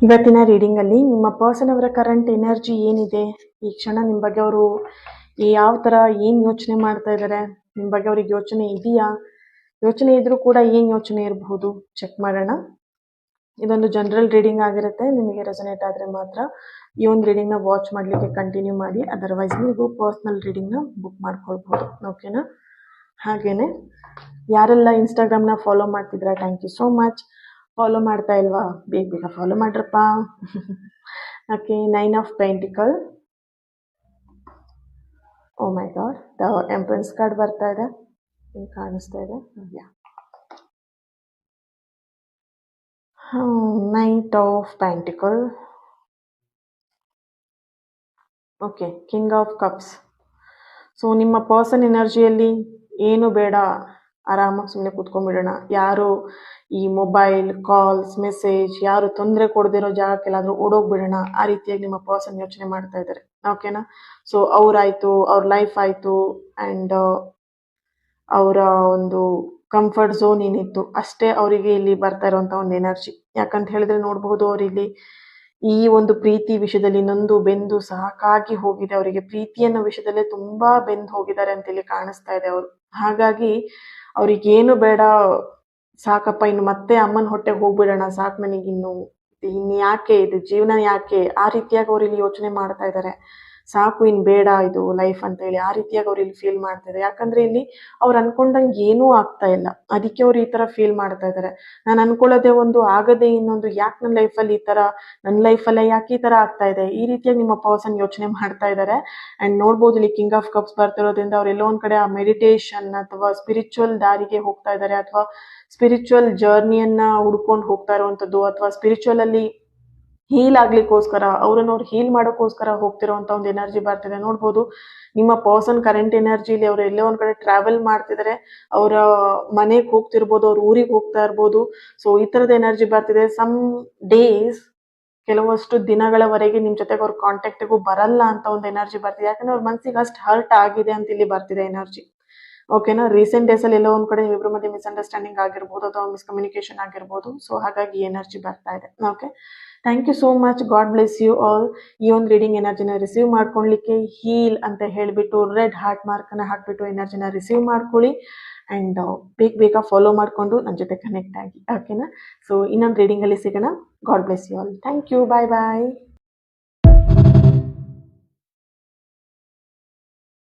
ಇವತ್ತಿನ ರೀಡಿಂಗ್ ಅಲ್ಲಿ ನಿಮ್ಮ ಪರ್ಸನ್ ಅವರ ಕರೆಂಟ್ ಎನರ್ಜಿ ಏನಿದೆ, ಈ ಕ್ಷಣ ನಿಮ್ಮ ಬಗ್ಗೆ ಅವರು ಯಾವ ತರ ಏನ್ ಯೋಚನೆ ಮಾಡ್ತಾ ಇದ್ದಾರೆ, ನಿಮ್ಮ ಬಗ್ಗೆ ಅವ್ರಿಗೆ ಯೋಚನೆ ಇದೆಯಾ, ಯೋಚನೆ ಇದ್ರೂ ಕೂಡ ಏನ್ ಯೋಚನೆ ಇರಬಹುದು ಚೆಕ್ ಮಾಡೋಣ. ಇದೊಂದು ಜನರಲ್ ರೀಡಿಂಗ್ ಆಗಿರುತ್ತೆ. ನಿಮಗೆ ರೆಸನೇಟ್ ಆದ್ರೆ ಮಾತ್ರ ಈ ಒಂದು ರೀಡಿಂಗ್ ನ ವಾಚ್ ಮಾಡ್ಲಿಕ್ಕೆ ಕಂಟಿನ್ಯೂ ಮಾಡಿ, ಅದರ್ವೈಸ್ ನೀವು ಪರ್ಸನಲ್ ರೀಡಿಂಗ್ ನ ಬುಕ್ ಮಾಡ್ಕೊಳ್ಬಹುದು. ಓಕೆನಾ? ಹಾಗೇನೆ ಯಾರೆಲ್ಲ ಇನ್ಸ್ಟಾಗ್ರಾಮ್ ನ ಫಾಲೋ ಮಾಡ್ತಿದ್ರ, thank you so much. Follow ಮಾಡ್ತಾ ಇಲ್ವಾ, ಬೇಗ ಬೇಗ ಫಾಲೋ ಮಾಡ್ರಪ್ಪ. Okay, 9 of pentacle. Oh my god, the empress card ಬರ್ತಾ ಇದೆ, ನಿಮ್ಗೆ ಕಾಣಿಸ್ತಾ ಇದೆ. Knight of pentacle. Okay, king of cups. So ನಿಮ್ಮ ಪರ್ಸನ್ ಎನರ್ಜಿಯಲ್ಲಿ ಏನು ಬೇಡ, ಆರಾಮಾಗಿ ಸುಮ್ಮನೆ ಕೂತ್ಕೊಂಡ್ಬಿಡೋಣ. ಯಾರು ಈ ಮೊಬೈಲ್ ಕಾಲ್ಸ್ ಮೆಸೇಜ್ ಯಾರು ತೊಂದರೆ ಕೊಡದಿರೋ ಜಾಗಕ್ಕೆಲ್ಲಾದ್ರೂ ಓಡೋಗ್ಬಿಡೋಣ, ಆ ರೀತಿಯಾಗಿ ನಿಮ್ಮ ಪರ್ಸನ್ ಯೋಚನೆ ಮಾಡ್ತಾ ಇದ್ದಾರೆ. ಓಕೆನಾ? ಸೊ ಅವ್ರಾಯ್ತು, ಅವ್ರ ಲೈಫ್ ಆಯ್ತು, ಅಂಡ್ ಅವರ ಒಂದು ಕಂಫರ್ಟ್ ಝೋನ್ ಏನಿತ್ತು ಅಷ್ಟೇ ಅವರಿಗೆ ಇಲ್ಲಿ ಬರ್ತಾ ಇರುವಂತ ಒಂದು ಎನರ್ಜಿ. ಯಾಕಂತ ಹೇಳಿದ್ರೆ ನೋಡಬಹುದು, ಅವರಿಲ್ಲಿ ಈ ಒಂದು ಪ್ರೀತಿ ವಿಷಯದಲ್ಲಿ ನೊಂದು ಬೆಂದು ಸಾಕಾಗಿ ಹೋಗಿದೆ. ಅವರಿಗೆ ಪ್ರೀತಿ ಅನ್ನೋ ವಿಷಯದಲ್ಲೇ ತುಂಬಾ ಬೆಂದು ಹೋಗಿದ್ದಾರೆ ಅಂತ ಇಲ್ಲಿ ಕಾಣಿಸ್ತಾ ಇದೆ ಅವರು. ಹಾಗಾಗಿ ಅವ್ರಿಗೇನು ಬೇಡ, ಸಾಕಪ್ಪ ಇನ್ನು ಮತ್ತೆ ಅಮ್ಮನ ಹೊಟ್ಟೆಗೆ ಹೋಗ್ಬಿಡೋಣ, ಸಾಕು ನನಗಿನ್ನು, ಇನ್ ಯಾಕೆ ಇದು ಜೀವನ, ಯಾಕೆ, ಆ ರೀತಿಯಾಗಿ ಅವ್ರು ಇಲ್ಲಿ ಯೋಚನೆ ಮಾಡ್ತಾ ಇದ್ದಾರೆ. ಸಾಕು, ಇನ್ ಬೇಡ ಇದು ಲೈಫ್ ಅಂತ ಹೇಳಿ ಆ ರೀತಿಯಾಗಿ ಅವ್ರು ಇಲ್ಲಿ ಫೀಲ್ ಮಾಡ್ತಾ ಇದ್ದಾರೆ. ಯಾಕಂದ್ರೆ ಇಲ್ಲಿ ಅವ್ರು ಅನ್ಕೊಂಡಂಗೆ ಏನೂ ಆಗ್ತಾ ಇಲ್ಲ, ಅದಕ್ಕೆ ಅವ್ರು ಈ ತರ ಫೀಲ್ ಮಾಡ್ತಾ ಇದ್ದಾರೆ. ನಾನು ಅನ್ಕೊಳ್ಳೋದೇ ಒಂದು, ಆಗದೆ ಇನ್ನೊಂದು, ಯಾಕೆ ನನ್ನ ಲೈಫಲ್ಲಿ ಈ ತರ, ನನ್ನ ಲೈಫಲ್ಲೇ ಯಾಕೆ ಈ ತರ ಆಗ್ತಾ ಇದೆ, ಈ ರೀತಿಯಾಗಿ ನಿಮ್ಮ ಪರ್ಸನ್ ಯೋಚನೆ ಮಾಡ್ತಾ ಇದ್ದಾರೆ. ಅಂಡ್ ನೋಡ್ಬೋದು ಇಲ್ಲಿ ಕಿಂಗ್ ಆಫ್ ಕಪ್ಸ್ ಬರ್ತಿರೋದ್ರಿಂದ ಅವ್ರು ಎಲ್ಲೋ ಒಂದ್ ಕಡೆ ಆ ಮೆಡಿಟೇಷನ್ ಅಥವಾ ಸ್ಪಿರಿಚುವಲ್ ದಾರಿಗೆ ಹೋಗ್ತಾ ಇದ್ದಾರೆ, ಅಥವಾ ಸ್ಪಿರಿಚುವಲ್ ಜರ್ನಿಯನ್ನ ಹುಡ್ಕೊಂಡು ಹೋಗ್ತಾ ಇರುವಂತದ್ದು, ಅಥವಾ ಸ್ಪಿರಿಚುವಲ್ ಅಲ್ಲಿ ಹೀಲ್ ಆಗ್ಲಿಕ್ಕೋಸ್ಕರ, ಅವ್ರನ್ನ ಅವ್ರು ಹೀಲ್ ಮಾಡೋಕ್ಕೋಸ್ಕರ ಹೋಗ್ತಿರೋಂತ ಒಂದು ಎನರ್ಜಿ ಬರ್ತಿದೆ. ನೋಡ್ಬೋದು ನಿಮ್ಮ ಪರ್ಸನ್ ಕರೆಂಟ್ ಎನರ್ಜಿಲಿ ಅವ್ರು ಎಲ್ಲೋ ಒಂದ್ ಕಡೆ ಟ್ರಾವೆಲ್ ಮಾಡ್ತಿದ್ದಾರೆ, ಅವರ ಮನೆಗೆ ಹೋಗ್ತಿರ್ಬೋದು, ಅವ್ರ ಊರಿಗೆ ಹೋಗ್ತಾ ಇರ್ಬೋದು. ಸೊ ಈ ತರದ ಎನರ್ಜಿ ಬರ್ತಿದೆ. ಸಮ್ ಡೇಸ್, ಕೆಲವಷ್ಟು ದಿನಗಳವರೆಗೆ ನಿಮ್ ಜೊತೆಗೆ ಅವ್ರ ಕಾಂಟ್ಯಾಕ್ಟ್ಗೂ ಬರಲ್ಲ ಅಂತ ಒಂದು ಎನರ್ಜಿ ಬರ್ತಿದೆ. ಯಾಕಂದ್ರೆ ಅವ್ರ ಮನ್ಸಿಗೆ ಅಷ್ಟು ಹರ್ಟ್ ಆಗಿದೆ ಅಂತ ಇಲ್ಲಿ ಬರ್ತಿದೆ ಎನರ್ಜಿ. ಓಕೆನಾ? ರೀಸೆಂಟ್ ಡೇಸ್ ಅಲ್ಲಿ ಎಲ್ಲೋ ಒಂದ್ ಕಡೆ ಇಬ್ಬರ ಮಧ್ಯೆ ಮಿಸ್ಅಂಡರ್ಸ್ಟ್ಯಾಂಡಿಂಗ್ ಆಗಿರ್ಬೋದು ಅಥವಾ ಮಿಸ್ಕಮ್ಯುನಿಕೇಶನ್ ಆಗಿರ್ಬೋದು. ಸೊ ಹಾಗಾಗಿ ಎನರ್ಜಿ ಬರ್ತಾ ಇದೆ. Okay, thank you so much. God bless you all. ಈ ಒಂದು ರೀಡಿಂಗ್ ಎನರ್ಜಿನ ರಿಸೀವ್ ಮಾಡ್ಕೊಳ್ಲಿಕ್ಕೆ ಹೀಲ್ ಅಂತ ಹೇಳ್ಬಿಟ್ಟು ರೆಡ್ ಹಾರ್ಟ್ ಮಾರ್ಕ್ ಅನ್ನ ಹಾಕ್ಬಿಟ್ಟು ಎನರ್ಜಿನ ರಿಸೀವ್ ಮಾಡ್ಕೊಳ್ಳಿ. ಅಂಡ್ ಬೇಗ ಫಾಲೋ ಮಾಡ್ಕೊಂಡು ನನ್ನ ಜೊತೆ ಕನೆಕ್ಟ್ ಆಗಿ. ಓಕೆನಾ? ಸೊ ಇನ್ನೊಂದು ರೀಡಿಂಗ್ ಅಲ್ಲಿ ಸಿಗೋಣ. God bless you all. Thank you. Bye bye.